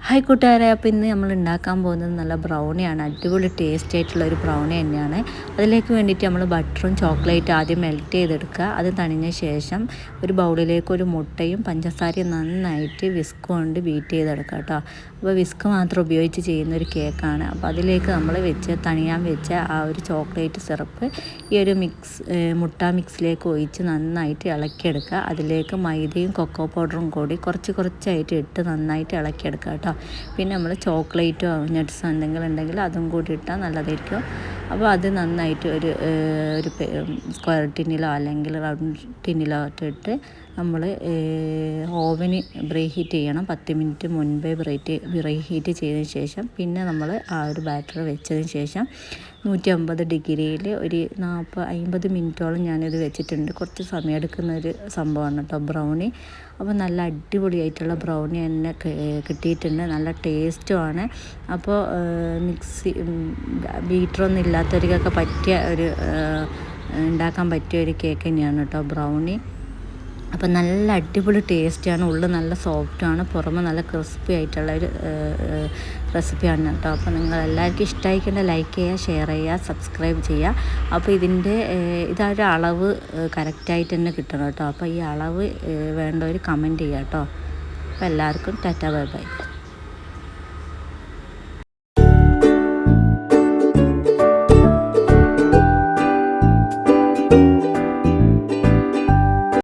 Hi കൂട്ടുകാരെ, അപ്പോൾ ഇന്ന് നമ്മൾ ഉണ്ടാക്കാൻ പോകുന്നത് നല്ല ബ്രൗണിയാണ്. അടിപൊളി ടേസ്റ്റ് ആയിട്ടുള്ള ഒരു ബ്രൗണി തന്നെയാണ്. അതിലേക്ക് വേണ്ടിയിട്ട് നമ്മൾ ബട്ടറും ചോക്ലേറ്റും ആദ്യം മെൽറ്റ് ചെയ്തെടുക്കുക. അത് തണിഞ്ഞ ശേഷം ഒരു ബൗളിലേക്ക് ഒരു മുട്ടയും പഞ്ചസാരയും നന്നായിട്ട് വിസ്ക് കൊണ്ട് ബീറ്റ് ചെയ്തെടുക്കുക കേട്ടോ. അപ്പോൾ വിസ്ക് മാത്രം ഉപയോഗിച്ച് ചെയ്യുന്ന ഒരു കേക്കാണ്. അപ്പോൾ അതിലേക്ക് നമ്മൾ തണിയാൻ വെച്ച ആ ഒരു ചോക്ലേറ്റ് സിറപ്പ് ഈ ഒരു മുട്ട മിക്സിലേക്ക് ഒഴിച്ച് നന്നായിട്ട് ഇളക്കിയെടുക്കുക. അതിലേക്ക് മൈദയും കൊക്കോ പൗഡറും കൂടി കുറച്ചായിട്ട് ഇട്ട് നന്നായിട്ട് ഇളക്കിയെടുക്കുക കേട്ടോ. പിന്നെ നമ്മൾ ചോക്ലേറ്റോ നട്ട്സോ എന്തെങ്കിലും ഉണ്ടെങ്കിൽ അതും കൂടി ഇട്ടാൽ നല്ലതായിരിക്കും. അപ്പോൾ അത് നന്നായിട്ട് ഒരു സ്ക്വയർ ടിന്നിലോ അല്ലെങ്കിൽ റൗണ്ട് ടിന്നിലോ ഇട്ട് നമ്മൾ ഓവന് ബ്രേ ഹീറ്റ് ചെയ്യണം. 10 മിനിറ്റ് മുൻപേ ബ്രേ ഹീറ്റ് ചെയ്തതിന് ശേഷം പിന്നെ നമ്മൾ ആ ഒരു ബാറ്റർ വെച്ചതിന് ശേഷം 150 ഡിഗ്രിയിൽ ഒരു 40-50 മിനിറ്റോളം ഞാനിത് വെച്ചിട്ടുണ്ട്. കുറച്ച് സമയം എടുക്കുന്നൊരു സംഭവമാണ് കേട്ടോ ബ്രൗണി. അപ്പോൾ നല്ല അടിപൊളിയായിട്ടുള്ള ബ്രൗണി തന്നെ കിട്ടിയിട്ടുണ്ട്. നല്ല ടേസ്റ്റുമാണ്. അപ്പോൾ ബീറ്ററൊന്നും ഇല്ലാത്തവർക്കൊക്കെ പറ്റിയ ഉണ്ടാക്കാൻ പറ്റിയ ഒരു കേക്ക് തന്നെയാണ് കേട്ടോ ബ്രൗണി. അപ്പോൾ നല്ല അടിപൊളി ടേസ്റ്റാണ്. ഉള്ളിൽ നല്ല സോഫ്റ്റാണ്, പുറമെ നല്ല ക്രിസ്പി ആയിട്ടുള്ള ഒരു റെസിപ്പിയാണ് കേട്ടോ. അപ്പോൾ നിങ്ങളെല്ലാവർക്കും ഇഷ്ടമായിക്കൊണ്ട് ലൈക്ക് ചെയ്യുക, ഷെയർ ചെയ്യുക, സബ്സ്ക്രൈബ് ചെയ്യുക. അപ്പോൾ ഇതൊരു അളവ് കറക്റ്റായിട്ട് തന്നെ കിട്ടണം കേട്ടോ. അപ്പോൾ ഈ അളവ് വേണ്ടവർ കമൻറ്റ് ചെയ്യുക കേട്ടോ. അപ്പോൾ എല്ലാവർക്കും ടാറ്റാ ബൈ ബൈ.